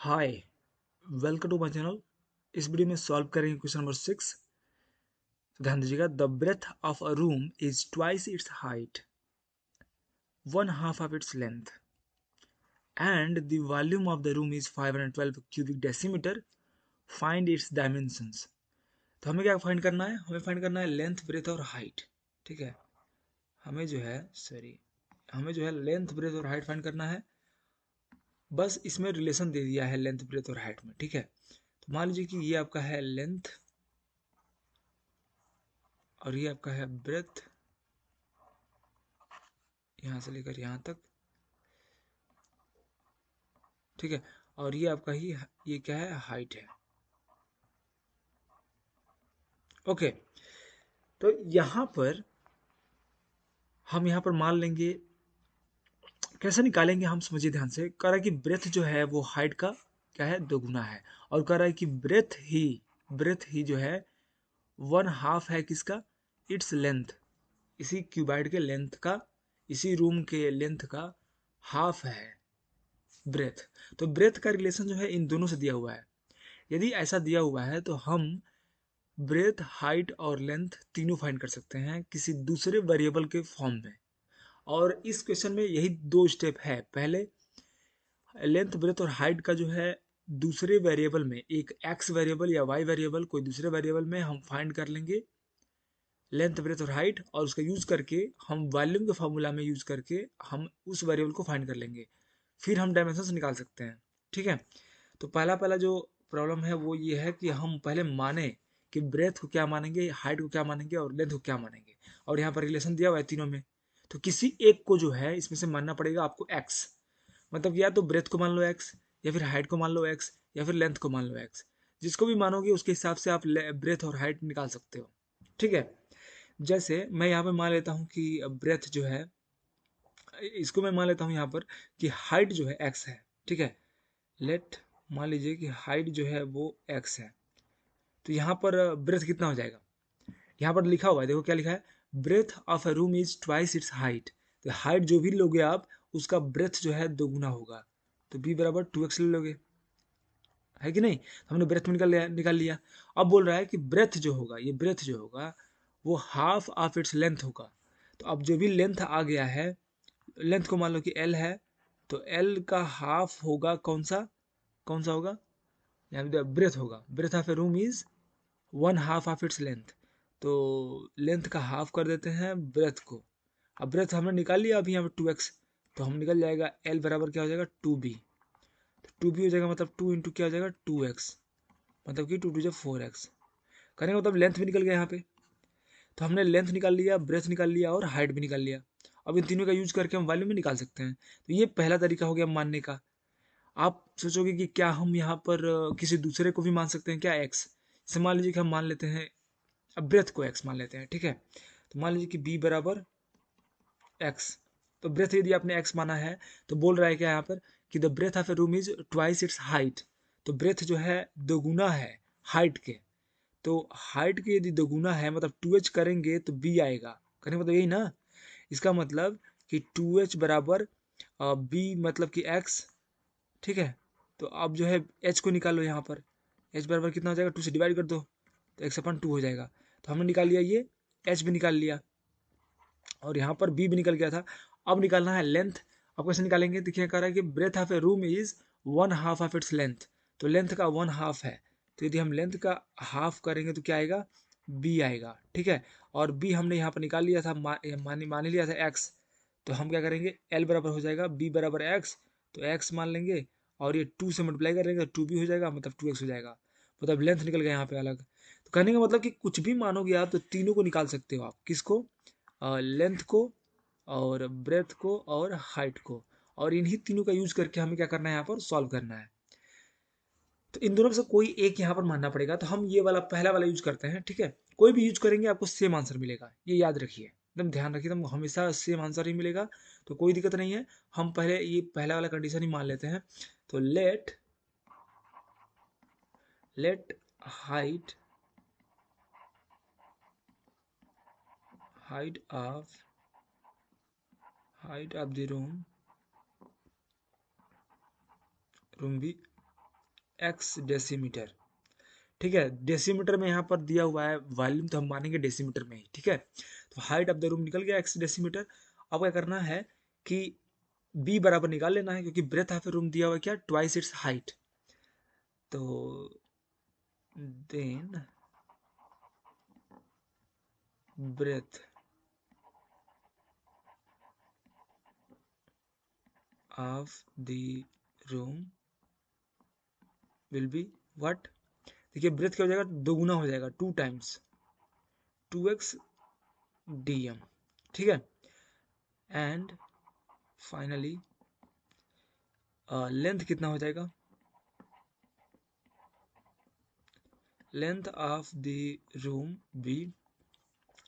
Hi, welcome to my channel. इस video में solve करेंगे क्वेश्चन नंबर 6। तो ध्यान दीजिएगा। The breadth of a room is twice its height, one half of its length, and the volume of the room is 512 cubic decimetre. Find its dimensions. तो हमें क्या find करना है? हमें फाइंड करना है लेंथ, ब्रेथ और हाइट। ठीक है, हमें जो है लेंथ, ब्रेथ और हाइट फाइंड करना है। बस इसमें रिलेशन दे दिया है लेंथ, ब्रेथ और हाइट में। ठीक है, तो मान लीजिए कि ये आपका है लेंथ और ये आपका है ब्रेथ, यहाँ से लेकर यहाँ तक। ठीक है, और ये आपका ही ये क्या है? हाइट है। ओके, तो यहाँ पर हम यहाँ पर मान लेंगे, कैसे निकालेंगे हम समझिए ध्यान से। कह रहा है कि ब्रेथ जो है वो हाइट का क्या है? दोगुना है। और कह रहा है कि ब्रेथ ही जो है वन हाफ है किसका? इट्स लेंथ, इसी क्यूबाइड के लेंथ का, इसी रूम के लेंथ का हाफ है ब्रेथ। तो ब्रेथ का रिलेशन जो है इन दोनों से दिया हुआ है। यदि ऐसा दिया हुआ है तो हम ब्रेथ, हाइट और लेंथ तीनों फाइंड कर सकते हैं किसी दूसरे वेरिएबल के फॉर्म में। और इस क्वेश्चन में यही दो स्टेप है। पहले लेंथ, ब्रेथ और हाइट का जो है दूसरे वेरिएबल में, एक एक्स वेरिएबल या वाई वेरिएबल, कोई दूसरे वेरिएबल में हम फाइंड कर लेंगे लेंथ, ब्रेथ और हाइट, और उसका यूज करके हम वॉल्यूम के फार्मूला में यूज करके हम उस वेरिएबल को फाइंड कर लेंगे। फिर हम डायमेंशन निकाल सकते हैं। ठीक है, तो पहला पहला जो प्रॉब्लम है वो ये है कि हम पहले माने कि ब्रेथ को क्या मानेंगे, हाइट को क्या मानेंगे और लेंथ को क्या मानेंगे। और यहाँ पर रिलेशन दिया हुआ है तीनों में, तो किसी एक को जो है इसमें से मानना पड़ेगा आपको एक्स। मतलब या तो ब्रेथ को मान लो एक्स, या फिर हाइट को मान लो एक्स, या फिर लेंथ को मान लो एक्स। जिसको भी मानोगे उसके हिसाब से आप ब्रेथ और हाइट निकाल सकते हो। ठीक है, जैसे मैं यहाँ पे मान लेता हूँ कि ब्रेथ जो है, इसको मैं मान लेता हूँ यहाँ पर कि हाइट जो है एक्स है। ठीक है, लेट मान लीजिए कि हाइट जो है वो एक्स है। तो यहाँ पर ब्रेथ कितना हो जाएगा? यहाँ पर लिखा हुआ है, देखो क्या लिखा है, breadth of a room is twice its height. तो हाइट जो भी लोगे आप, उसका ब्रेथ जो है दोगुना होगा। तो बी बराबर 2x ले लोगे, है कि नहीं? तो हमने ब्रेथ में निकाल लिया। अब बोल रहा है कि ब्रेथ जो होगा, ये ब्रेथ जो होगा वो हाफ ऑफ इट्स लेंथ होगा। तो अब जो भी लेंथ आ गया है, लेंथ को मान लो कि एल है, तो एल का हाफ होगा कौन सा होगा? यहाँ पे ब्रेथ होगा। Breadth of a room is one half of its length. तो लेंथ का हाफ कर देते हैं ब्रेथ को। अब ब्रेथ हमने निकाल लिया अभी यहाँ पे 2x, तो हम निकल जाएगा एल बराबर क्या हो जाएगा? 2b। तो 2b हो जाएगा, मतलब 2 इंटू क्या हो जाएगा? 2x, मतलब कि 2 टू 4x। करने का मतलब लेंथ भी निकल गया यहाँ पे। तो हमने लेंथ निकाल लिया, ब्रेथ निकाल लिया और हाइट भी निकाल लिया। अब इन तीनों का यूज करके हम वॉल्यूम भी निकाल सकते हैं। तो ये पहला तरीका हो गया मानने का। आप सोचोगे कि क्या हम यहाँ पर किसी दूसरे को भी मान सकते हैं क्या? एक्स। जैसे मान लीजिए कि हम मान लेते हैं, अब ब्रेथ को एक्स मान लेते हैं। ठीक है, तो मान लीजिए कि बी बराबर एक्स। तो ब्रेथ यदि आपने एक्स माना है, तो बोल रहा है क्या यहाँ पर कि the breadth of a room is twice its height. तो ब्रेथ जो है दोगुना है हाइट के। तो हाइट के यदि दोगुना है, मतलब 2h करेंगे तो b आएगा। करने का मतलब यही ना। इसका मतलब कि 2h बराबर b, मतलब कि x। ठीक है, तो अब जो है h को निकालो यहाँ पर। h बराबर कितना हो जाएगा? 2 से डिवाइड कर दो, तो x/2 हो जाएगा। तो हमने निकाल लिया ये, h भी निकाल लिया, और यहाँ पर b भी निकल गया था। अब निकालना है लेंथ। अब कैसे निकालेंगे? देखिए, कह रहा है कि breadth of a room is one half of its length. तो लेंथ का वन हाफ है, तो यदि हम लेंथ का हाफ करेंगे तो क्या आएगा? b आएगा। ठीक है, और b हमने यहाँ पर निकाल लिया था, मान लिया था x। तो हम क्या करेंगे? l बराबर हो जाएगा b बराबर x। तो x मान लेंगे, और ये 2 से मल्टीप्लाई करेंगे तो 2b हो जाएगा, मतलब 2x हो जाएगा। मतलब लेंथ निकल गया यहाँ पे अलग। तो कहने का मतलब कि कुछ भी मानोगे आप तो तीनों को निकाल सकते हो आप। किसको? लेंथ को, और ब्रेथ को, और हाइट को। और इन्हीं तीनों का यूज करके हमें क्या करना है? यहाँ पर सॉल्व करना है। तो इन दोनों में से कोई एक यहाँ पर मानना पड़ेगा। तो हम ये वाला पहला वाला यूज करते हैं। ठीक है, कोई भी यूज करेंगे आपको सेम आंसर मिलेगा, ये याद रखिए, एकदम ध्यान रखिए, एकदम हमेशा सेम आंसर ही मिलेगा। तो कोई दिक्कत नहीं है। हम पहले ये पहला वाला कंडीशन ही मान लेते हैं। तो let height height of the room be x decimetre. ठीक है, डेसीमीटर में यहाँ पर दिया हुआ है वॉल्यूम, तो हम मानेंगे डेसीमीटर में ही। ठीक है, तो हाइट ऑफ द रूम निकल गया x डेसीमीटर। अब क्या करना है कि b बराबर निकाल लेना है, क्योंकि ब्रेथ ऑफ रूम दिया हुआ है क्या, ट्वाइस इट्स हाइट। तो then breadth of the room will be what. देखिए ब्रेथ क्या हो जाएगा, दोगुना हो जाएगा, 2 टाइम्स 2x dm। ठीक है, एंड फाइनली लेंथ कितना हो जाएगा, length of the room be,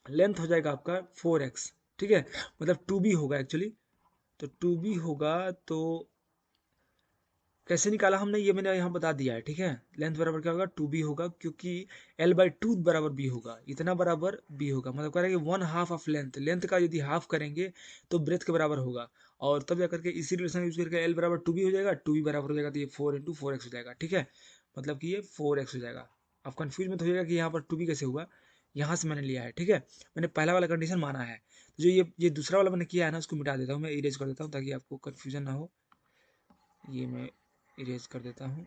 length हो जाएगा आपका 4x। ठीक है, मतलब 2b होगा एक्चुअली। तो 2b होगा, तो कैसे निकाला हमने ये मैंने यहाँ बता दिया है। ठीक है, लेंथ बराबर क्या होगा, 2b होगा, क्योंकि l/2 बराबर b होगा, इतना बराबर b होगा। मतलब कह रहा है कि 1/2 ऑफ लेंथ, लेंथ का यदि हाफ करेंगे तो ब्रेथ के बराबर होगा। और तब जाकर के इसी रिलेशन यूज करके l बराबर 2b हो जाएगा, 2b बराबर हो जाएगा, तो ये 4 × 4x हो जाएगा। ठीक है, मतलब कि ये 4x हो जाएगा। आप कंफ्यूज मत होइएगा कि यहाँ पर 2b कैसे हुआ, यहाँ से मैंने लिया है। ठीक है, मैंने पहला वाला कंडीशन माना है। तो जो ये दूसरा वाला मैंने किया है ना, उसको मिटा देता हूँ, मैं इरेज कर देता हूँ ताकि आपको कन्फ्यूजन ना हो। ये मैं इरेज कर देता हूँ,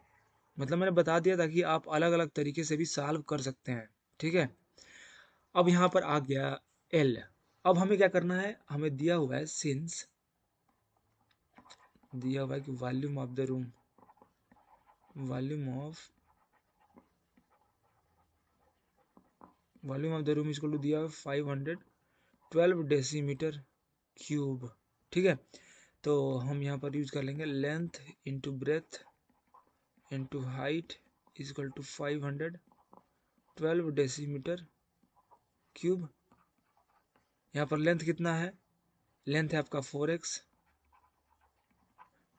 मतलब मैंने बता दिया ताकि आप अलग अलग तरीके से भी सॉल्व कर सकते हैं। ठीक है, अब यहाँ पर आ गया एल। अब हमें क्या करना है, हमें दिया हुआ है सिंस, दिया हुआ है कि volume of the room, volume of the room equal to दिया हुआ 512 डेसीमीटर क्यूब। ठीक है, तो हम यहाँ पर यूज कर लेंगे length into breadth into height equal to 512 decimetre cube. यहाँ पर लेंथ कितना है, लेंथ है आपका 4x,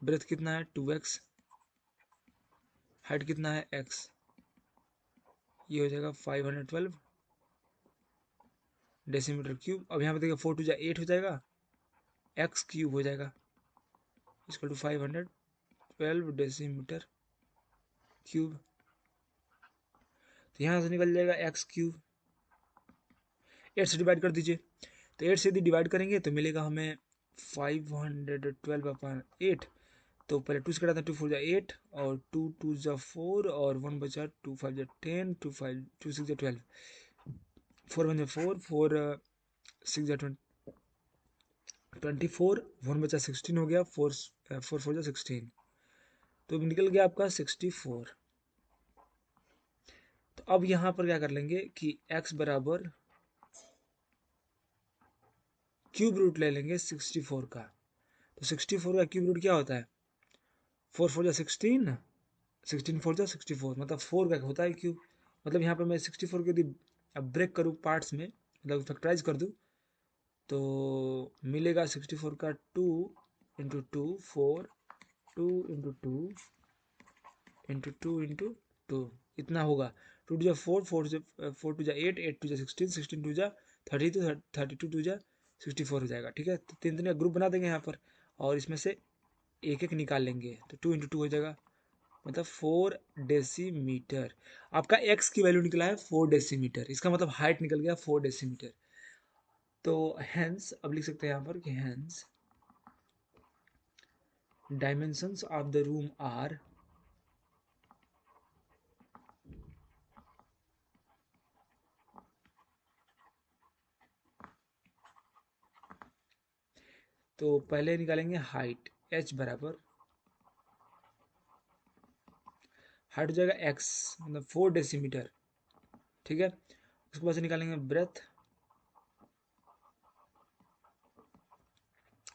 ब्रेथ कितना है 2x, हाइट कितना है x, ये हो जाएगा 512 डेसीमीटर क्यूब। अब यहाँ पे देखिए 4 × 2 = 8 हो जाएगा, x क्यूब हो जाएगा इक्वल टू 512 डेसीमीटर क्यूब। तो यहाँ से निकल जाएगा x क्यूब, 8 से डिवाइड कर दीजिए। तो 8 से यदि डिवाइड करेंगे तो मिलेगा हमें 512/8। तो पहले 2 से कटाते हैं, 2 4 × 8 और 2 2 × 4 और 1 बचा, 2 5 × 10, 2 6 × 12, 4 1 × 4, 4 6 × 24, 1 बचा 16 हो गया, 4 4 × 16, तो निकल गया आपका 64। तो अब यहाँ पर क्या कर लेंगे कि x बराबर क्यूब रूट ले लेंगे 64 का। तो 64 का क्यूब रूट क्या होता है, 4 4 × 16, 16 4 × 64, मतलब 4 का होता है क्यूब। मतलब यहाँ पर मैं 64 को यदि ब्रेक करूँ पार्ट्स में, मतलब फैक्टराइज कर दूँ, तो मिलेगा 64 का 2 × 2 4, 2 × 2 × 2 × 2 इतना होगा। 2 2 4, 4 2 8, 8 2 16, 16 2 32, 32 2 64 हो जाएगा। ठीक है, तो तीन तीन का ग्रुप बना देंगे यहाँ पर, और इसमें से एक एक निकाल लेंगे, तो 2 × 2 हो जाएगा, मतलब 4 डेसीमीटर। आपका x की वैल्यू निकला है 4 डेसीमीटर, इसका मतलब हाइट निकल गया 4 डेसीमीटर। तो हेंस अब लिख सकते हैं यहाँ पर कि hence dimensions of the room are, तो पहले निकालेंगे हाइट, h बराबर हाइट हो जाएगा x, मतलब 4 डेसीमीटर। ठीक है, उसके बाद से निकालेंगे ब्रेथ,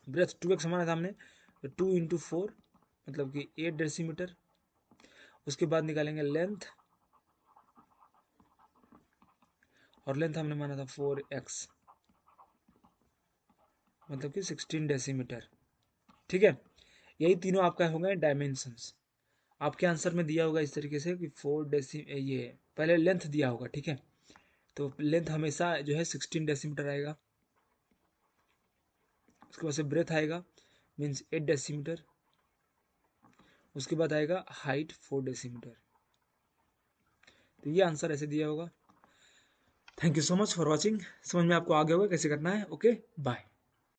ब्रेथ 2x हमारा सामने, तो 2 × 4 मतलब कि 8 डेसीमीटर। उसके बाद निकालेंगे लेंथ, और लेंथ हमने माना था 4x, मतलब कि 16 डेसीमीटर। ठीक है, यही तीनों आपका हो गए डायमेंशंस। आपके आंसर में दिया होगा इस तरीके से कि 4 डेसी, ये पहले लेंथ दिया होगा। ठीक है, तो लेंथ हमेशा जो है 16 डेसीमीटर आएगा। उसके बाद से ब्रेथ आएगा, मीन्स 8 डेसीमीटर। उसके बाद आएगा हाइट 4 डेसीमीटर। तो ये आंसर ऐसे दिया होगा। Thank you so much for watching. समझ में आपको आ गया होगा कैसे करना है। Okay bye.